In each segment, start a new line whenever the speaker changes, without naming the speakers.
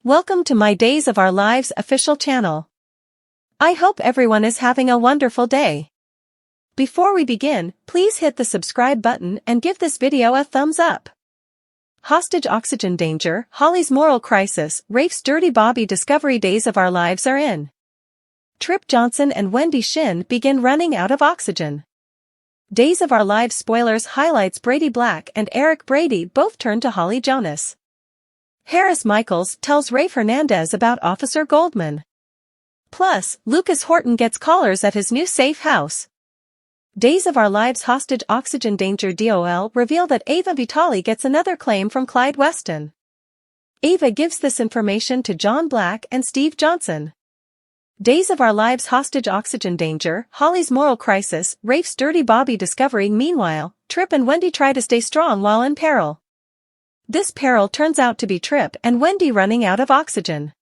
Welcome to my Days of Our Lives official channel. I hope everyone is having a wonderful day. Before we begin, please hit the subscribe button and give this video a thumbs up. Hostage oxygen danger, Holly's moral crisis, Rafe's dirty Bobby discovery. Days of Our Lives are in. Trip Johnson and Wendy Shin begin running out of oxygen. Days of Our Lives spoilers highlights Brady Black and Eric Brady both turn to Holly Jonas. Harris Michaels tells Rafe Hernandez about Officer Goldman. Plus, Lucas Horton gets callers at his new safe house. Days of Our Lives hostage oxygen danger. DOL reveal that Ava Vitale gets another claim from Clyde Weston. Ava gives this information to John Black and Steve Johnson. Days of Our Lives hostage oxygen danger, Holly's moral crisis, Rafe's dirty Bobby discovery. Meanwhile, Trip and Wendy try to stay strong while in peril. This peril turns out to be Trip and Wendy running out of oxygen.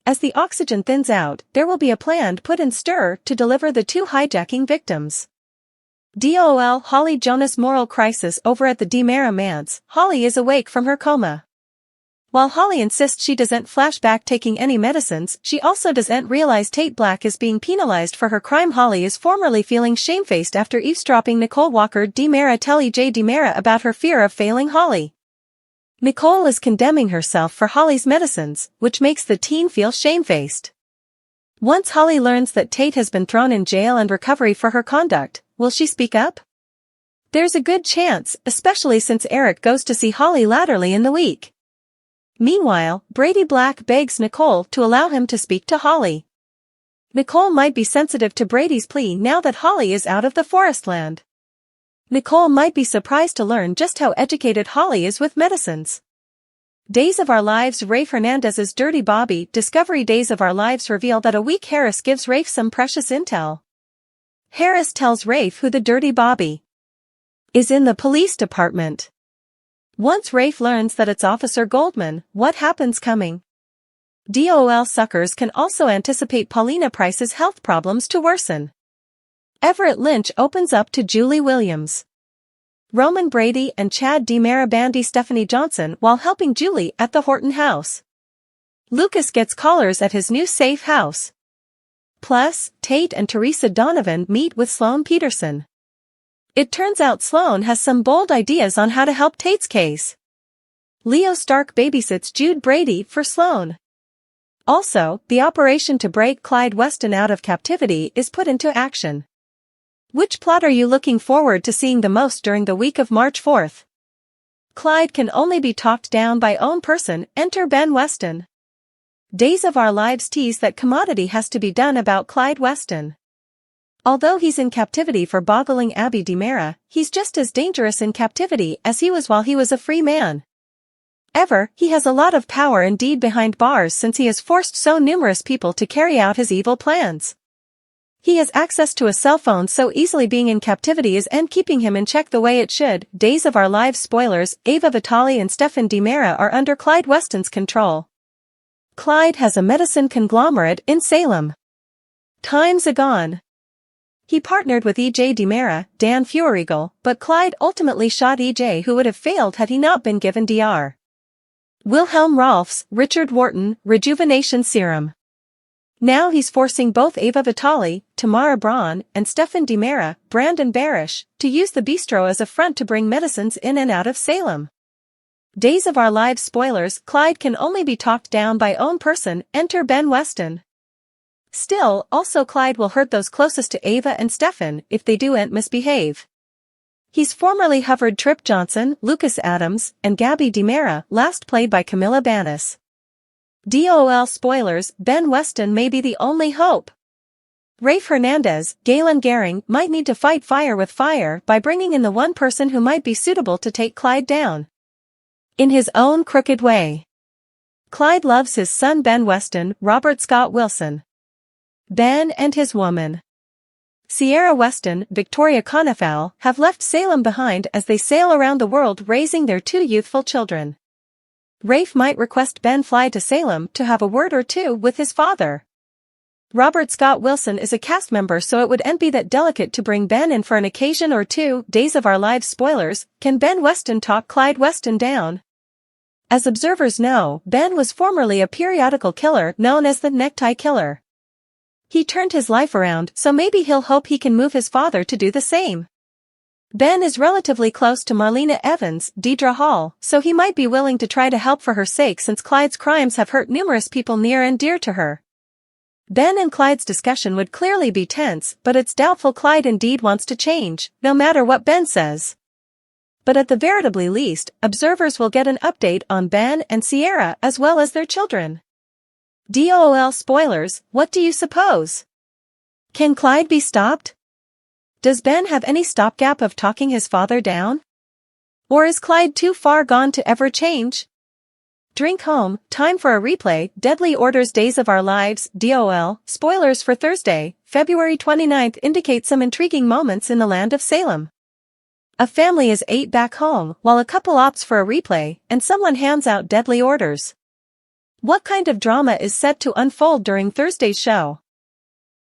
As the oxygen thins out, there will be a plan put in stir to deliver the two hijacking victims. DOL Holly Jonas moral crisis. Over at the DiMera manse, Holly is awake from her coma. While Holly insists she doesn't flashback taking any medicines, she also doesn't realize Tate Black is being penalized for her crime. Holly is formerly feeling shamefaced after eavesdropping Nicole Walker. DiMera tell EJ DiMera about her fear of failing Holly. Nicole is condemning herself for Holly's medicines, which makes the teen feel shamefaced. Once Holly learns that Tate has been thrown in jail and recovery for her conduct, will she speak up? There's a good chance, especially since Eric goes to see Holly laterally in the week. Meanwhile, Brady Black begs Nicole to allow him to speak to Holly. Nicole might be sensitive to Brady's plea now that Holly is out of the forest land. Nicole might be surprised to learn just how educated Holly is with medicines. Days of Our Lives Rafe Hernandez's dirty Bobby discovery. Days of Our Lives reveal that a weak Harris gives Rafe some precious intel. Harris tells Rafe who the dirty Bobby is in the police department. Once Rafe learns that it's Officer Goldman, what happens coming? DOL suckers can also anticipate Paulina Price's health problems to worsen. Everett Lynch opens up to Julie Williams. Roman Brady and Chad DiMera bandy Stephanie Johnson while helping Julie at the Horton house. Lucas gets callers at his new safe house. Plus, Tate and Teresa Donovan meet with Sloan Peterson. It turns out Sloan has some bold ideas on how to help Tate's case. Leo Stark babysits Jude Brady for Sloan. Also, the operation to break Clyde Weston out of captivity is put into action. Which plot are you looking forward to seeing the most during the week of March 4th? Clyde can only be talked down by own person. Enter Ben Weston. Days of Our Lives tease that commodity has to be done about Clyde Weston. Although he's in captivity for boggling Abby DiMera, he's just as dangerous in captivity as he was while he was a free man. He has a lot of power indeed behind bars since he has forced so numerous people to carry out his evil plans. He has access to a cell phone, so easily being in captivity is keeping him in check the way it should. Days of Our Lives spoilers, Ava Vitale and Stephen DiMera are under Clyde Weston's control. Clyde has a medicine conglomerate in Salem. Times agone. He partnered with EJ DiMera, Dan Feuerriegel, but Clyde ultimately shot EJ, who would have failed had he not been given Dr. Wilhelm Rolf's, Richard Wharton, rejuvenation serum. Now he's forcing both Ava Vitale, Tamara Braun, and Stephen DiMera, Brandon Barish, to use the bistro as a front to bring medicines in and out of Salem. Days of Our Lives spoilers, Clyde can only be talked down by own person. Enter Ben Weston. Still, also Clyde will hurt those closest to Ava and Stephen if they do misbehave. He's formerly hovered Trip Johnson, Lucas Adams, and Gabby DiMera, last played by Camilla Bannis. DOL spoilers, Ben Weston may be the only hope. Rafe Hernandez, Galen Gehring might need to fight fire with fire by bringing in the one person who might be suitable to take Clyde down. In his own crooked way. Clyde loves his son Ben Weston, Robert Scott Wilson. Ben and his woman, Sierra Weston, Victoria Conifal, have left Salem behind as they sail around the world raising their two youthful children. Rafe might request Ben fly to Salem to have a word or two with his father. Robert Scott Wilson is a cast member, so it wouldn't be that delicate to bring Ben in for an occasion or two. Days of Our Lives spoilers, can Ben Weston talk Clyde Weston down? As observers know, Ben was formerly a periodical killer known as the necktie killer. He turned his life around, so maybe he'll hope he can move his father to do the same. Ben is relatively close to Marlena Evans, Deidre Hall, so he might be willing to try to help for her sake since Clyde's crimes have hurt numerous people near and dear to her. Ben and Clyde's discussion would clearly be tense, but it's doubtful Clyde indeed wants to change, no matter what Ben says. But at the veritably least, observers will get an update on Ben and Sierra as well as their children. DOL spoilers, what do you suppose? Can Clyde be stopped? Does Ben have any stopgap of talking his father down? Or is Clyde too far gone to ever change? Drink home, time for a replay. Deadly Orders Days of Our Lives, DOL, spoilers for Thursday, February 29th indicate some intriguing moments in the land of Salem. A family is ate back home while a couple opts for a replay and someone hands out deadly orders. What kind of drama is set to unfold during Thursday's show?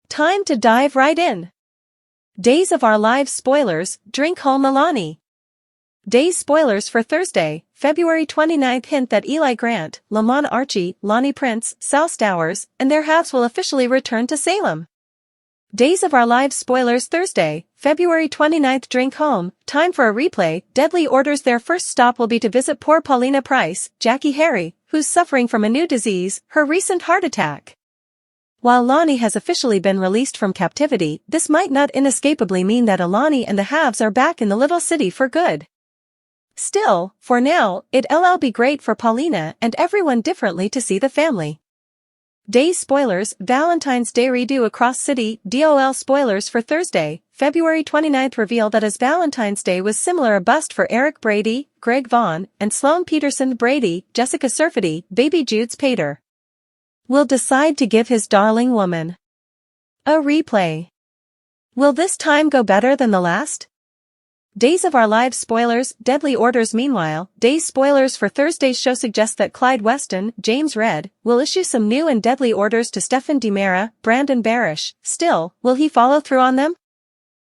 Time to dive right in. Days of Our Lives spoilers, drink home Milani. Days spoilers for Thursday, February 29th hint that Eli Grant, Lamont Archie, Lonnie Prince, Sal Stowers, and their halves will officially return to Salem. Days of Our Lives spoilers Thursday, February 29th drink home, time for a replay. Deadly Orders their first stop will be to visit poor Paulina Price, Jackie Harry, who's suffering from a new disease, her recent heart attack. While Lonnie has officially been released from captivity, this might not inescapably mean that Alani and the halves are back in the little city for good. Still, for now, it'll be great for Paulina and everyone differently to see the family. Days spoilers, Valentine's Day redo across city. DOL spoilers for Thursday, February 29th reveal that as Valentine's Day was similar a bust for Eric Brady, Greg Vaughn, and Sloan Peterson Brady, Jessica Surfety, baby Jude's pater. Will decide to give his darling woman a replay. Will this time go better than the last? Days of Our Lives spoilers, Deadly Orders. Meanwhile, Days spoilers for Thursday's show suggest that Clyde Weston, James Redd, will issue some new and deadly orders to Stephen DiMera, Brandon Barish. Still, will he follow through on them?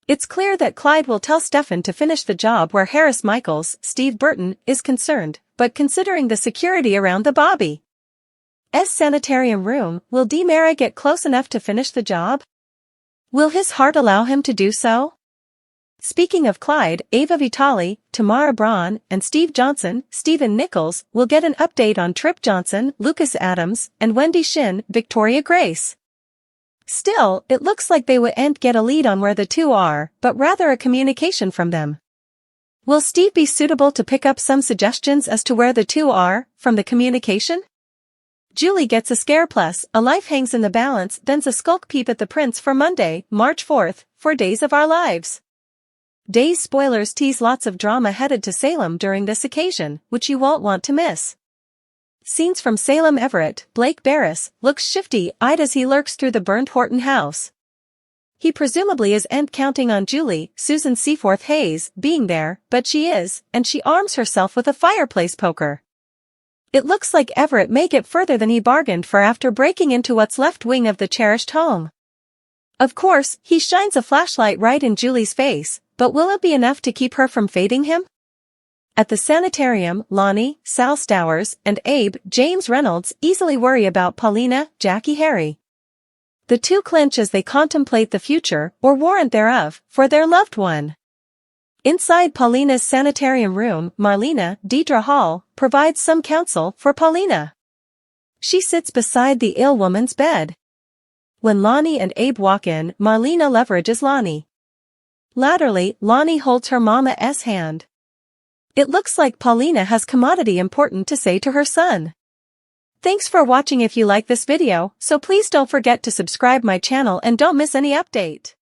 It's clear that Clyde will tell Stephen to finish the job where Harris Michaels, Steve Burton, is concerned, but considering the security around the Bobby's sanitarium room, will DiMera get close enough to finish the job? Will his heart allow him to do so? Speaking of Clyde, Ava Vitale, Tamara Braun, and Steve Johnson, Stephen Nichols, will get an update on Trip Johnson, Lucas Adams, and Wendy Shin, Victoria Grace. Still, it looks like they wouldn't get a lead on where the two are, but rather a communication from them. Will Steve be suitable to pick up some suggestions as to where the two are, from the communication? Julie gets a scare plus, a life hangs in the balance, then's a skulk peep at the prince for Monday, March 4th, for Days of Our Lives. Days spoilers tease lots of drama headed to Salem during this occasion, which you won't want to miss. Scenes from Salem. Everett, Blake Barris, looks shifty-eyed as he lurks through the burnt Horton house. He presumably isn't counting on Julie, Susan Seaforth Hayes, being there, but she is, and she arms herself with a fireplace poker. It looks like Everett may get further than he bargained for after breaking into what's left wing of the cherished home. Of course, he shines a flashlight right in Julie's face, but will it be enough to keep her from fading him? At the sanitarium, Lonnie, Sal Stowers, and Abe, James Reynolds easily worry about Paulina, Jackie Harry. The two clinch as they contemplate the future, or warrant thereof, for their loved one. Inside Paulina's sanitarium room, Marlena, Deidre Hall, provides some counsel for Paulina. She sits beside the ill woman's bed. When Lonnie and Abe walk in, Marlena leverages Lonnie. Latterly, Lonnie holds her mama's hand. It looks like Paulina has commodity important to say to her son. Thanks for watching. If you like this video, so please don't forget to subscribe my channel and don't miss any update.